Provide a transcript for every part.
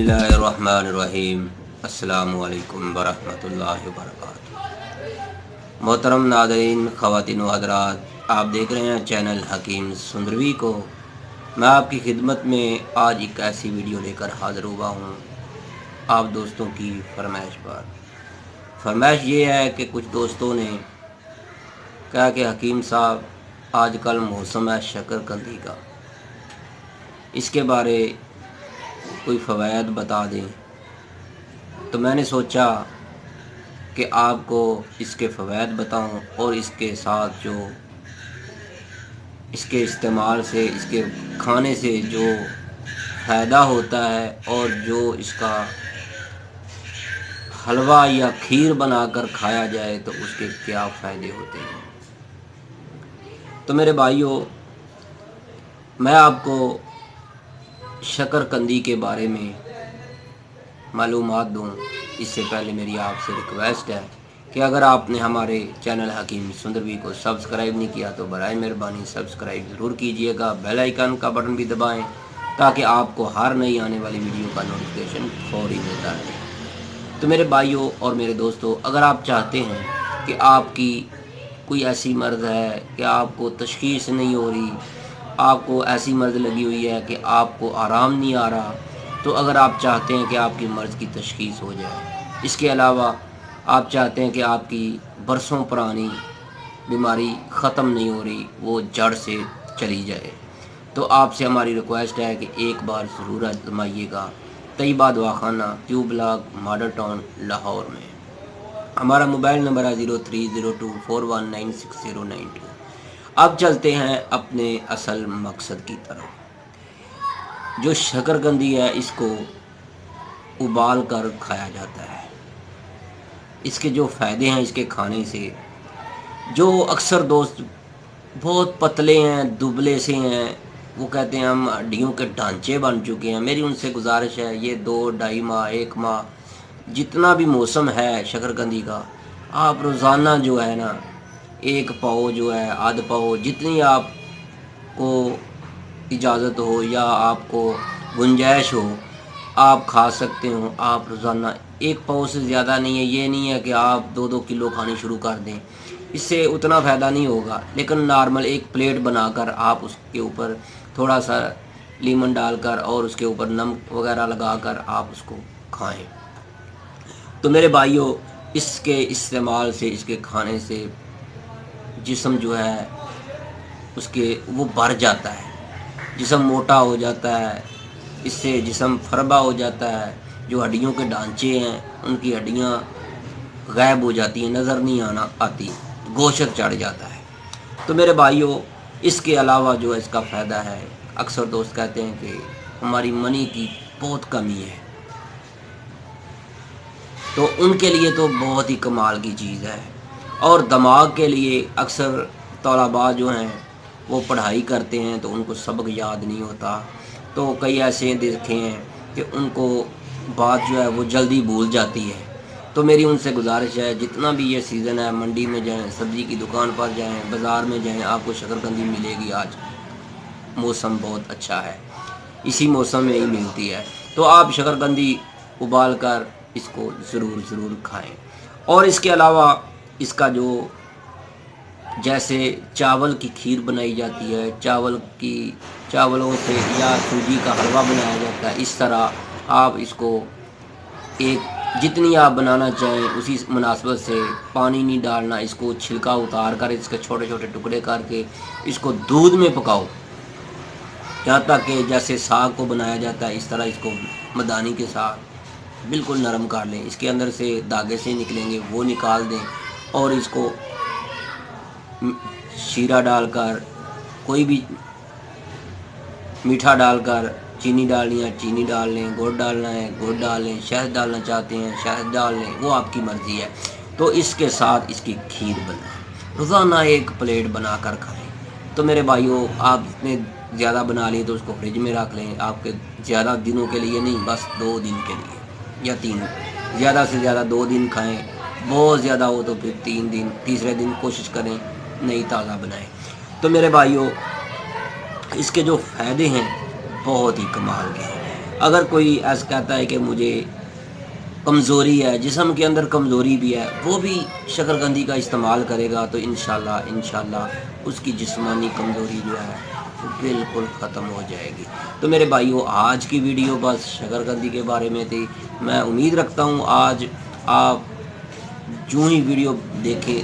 बिस्मिल्लाहिर्रहमानिर्रहीम। अस्सलामुअलैकुम वरहमतुल्लाहि वबरकातुहू। मोहतरम नाज़रीन, ख़वातीन व हज़रात, आप देख रहे हैं चैनल हकीम सुंदरवी को। मैं आपकी खिदमत में आज एक ऐसी वीडियो लेकर हाज़िर हुआ हूँ आप दोस्तों की फरमाइश पर। फरमाइश ये है कि कुछ दोस्तों ने कहा कि हकीम साहब, आजकल मौसम है शकरकंदी का, इसके बारे कोई फ़वाइद बता दें। तो मैंने सोचा कि आपको इसके फ़वाइद बताऊं और इसके साथ जो इसके इस्तेमाल से, इसके खाने से जो फ़ायदा होता है और जो इसका हलवा या खीर बनाकर खाया जाए तो उसके क्या फ़ायदे होते हैं। तो मेरे भाइयों, मैं आपको शकरकंदी के बारे में मालूमात दूँ इससे पहले मेरी आपसे रिक्वेस्ट है कि अगर आपने हमारे चैनल हकीम सुंदरवी को सब्सक्राइब नहीं किया तो बराए मेहरबानी सब्सक्राइब ज़रूर कीजिएगा। बेल आइकन का बटन भी दबाएं ताकि आपको हर नई आने वाली वीडियो का नोटिफिकेशन फौरी मिलता रहे। तो मेरे भाइयों और मेरे दोस्तों, अगर आप चाहते हैं कि आपकी कोई ऐसी मर्ज़ है कि आपको तशख़ीस नहीं हो रही, आपको ऐसी मर्ज़ लगी हुई है कि आपको आराम नहीं आ रहा, तो अगर आप चाहते हैं कि आपकी मर्ज़ की तशख़ीस हो जाए, इसके अलावा आप चाहते हैं कि आपकी बरसों पुरानी बीमारी ख़त्म नहीं हो रही, वो जड़ से चली जाए, तो आपसे हमारी रिक्वेस्ट है कि एक बार ज़रूर आज़माइएगा तैयबा दवाखाना, Q block, model town, Lahore में। हमारा मोबाइल नंबर है 0302419692। अब चलते हैं अपने असल मकसद की तरफ। जो शकरकंदी है, इसको उबाल कर खाया जाता है। इसके जो फ़ायदे हैं इसके खाने से, जो अक्सर दोस्त बहुत पतले हैं, दुबले से हैं, वो कहते हैं हम हड्डियों के ढांचे बन चुके हैं। मेरी उनसे गुजारिश है, ये 2-2.5 माह, 1 माह जितना भी मौसम है शकरकंदी का, आप रोज़ाना जो है ना 1 पाव जो है, आध पाव, जितनी आपको इजाज़त हो या आपको गुंजाइश हो आप खा सकते हो। आप रोज़ाना 1 पाव से ज़्यादा नहीं है। ये नहीं है कि आप 2-2 किलो खानी शुरू कर दें, इससे उतना फ़ायदा नहीं होगा। लेकिन नॉर्मल एक प्लेट बनाकर आप उसके ऊपर थोड़ा सा लीमन डालकर और उसके ऊपर नमक वगैरह लगाकर आप उसको खाएं। तो मेरे भाइयों, इसके इस्तेमाल से, इसके खाने से जिस्म जो है उसके वो भर जाता है, जिस्म मोटा हो जाता है, इससे जिस्म फरबा हो जाता है। जो हड्डियों के ढांचे हैं उनकी हड्डियां गायब हो जाती हैं, नज़र नहीं आती, गोशत चढ़ जाता है। तो मेरे भाइयों, इसके अलावा जो है इसका फ़ायदा है, अक्सर दोस्त कहते हैं कि हमारी मनी की बहुत कमी है, तो उनके लिए तो बहुत ही कमाल की चीज़ है। और दिमाग के लिए अक्सर तलबा जो हैं वो पढ़ाई करते हैं तो उनको सबक याद नहीं होता, तो कई ऐसे देखे हैं कि उनको बात जो है वो जल्दी भूल जाती है। तो मेरी उनसे गुजारिश है, जितना भी ये सीज़न है, मंडी में जाएं, सब्ज़ी की दुकान पर जाएं, बाज़ार में जाएं, आपको शकरकंदी मिलेगी। आज मौसम बहुत अच्छा है, इसी मौसम में ही मिलती है। तो आप शकरकंदी उबाल कर इसको ज़रूर खाएं। और इसके अलावा इसका जो, जैसे चावल की खीर बनाई जाती है, चावलों से या सूजी का हलवा बनाया जाता है, इस तरह आप इसको जितनी आप बनाना चाहें उसी मुनासबत से पानी नहीं डालना, इसको छिलका उतार कर इसके छोटे छोटे टुकड़े करके इसको दूध में पकाओ, यहाँ तक कि जैसे साग को बनाया जाता है इस तरह इसको मदानी के साथ बिल्कुल नरम कर लें। इसके अंदर से धागे से निकलेंगे वो निकाल दें और इसको शीरा डालकर, कोई भी मीठा डालकर, चीनी डालनी है चीनी डाल लें, गुड़ डालना है गुड़ डाल लें, शहद डालना चाहते हैं शहद डाल लें, वो आपकी मर्ज़ी है। तो इसके साथ इसकी खीर बनाएं, रोज़ाना 1 प्लेट बनाकर खाएं। तो मेरे भाइयों, आप इतने ज़्यादा बना लिए तो उसको फ्रिज में रख लें, आपके ज़्यादा दिनों के लिए नहीं, बस 2 दिन के लिए या 3, ज़्यादा से ज़्यादा 2 दिन खाएं। बहुत ज़्यादा हो तो फिर 3 दिन, तीसरे दिन कोशिश करें नई ताज़ा बनाएं। तो मेरे भाइयों, इसके जो फ़ायदे हैं बहुत ही कमाल के हैं। اگر کوئی ایسا کہتا ہے کہ مجھے کمزوری ہے، جسم کے اندر کمزوری بھی ہے، وہ بھی شکرقندی کا استعمال کرے گا تو انشاءاللہ اس کی جسمانی کمزوری جو ہے وہ بالکل ختم ہو جائے گی۔ تو میرے بھائیو، آج کی ویڈیو بس شکرقندی کے بارے میں تھی۔ میں امید رکھتا ہوں آج آپ جو ہی ویڈیو دیکھیں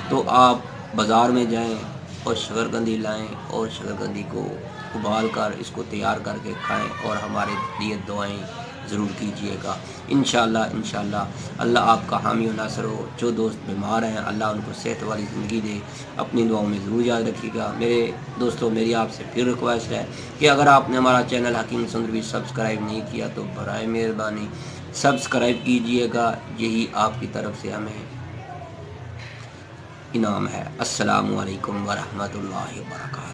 تو آپ بازار میں جائیں اور شکرقندی لائیں اور شکرقندی کو ابال کر اس کو تیار کر کے کھائیں اور ہمارے لیے دعائیں ضرور کیجیے گا۔ انشاءاللہ اللہ آپ کا حامی و ناصر ہو۔ جو دوست بیمار ہیں اللہ ان کو صحت والی زندگی دے، اپنی دعاؤں میں ضرور یاد رکھیے گا۔ میرے دوستوں، میری آپ سے پھر ریکویسٹ ہے کہ اگر آپ نے ہمارا چینل حکیم سندروی سبسکرائب نہیں کیا تو برائے مہربانی سبسکرائب کیجیے گا، یہی آپ کی طرف سے ہمیں انعام ہے۔ السلام علیکم ورحمۃ اللہ وبرکاتہ۔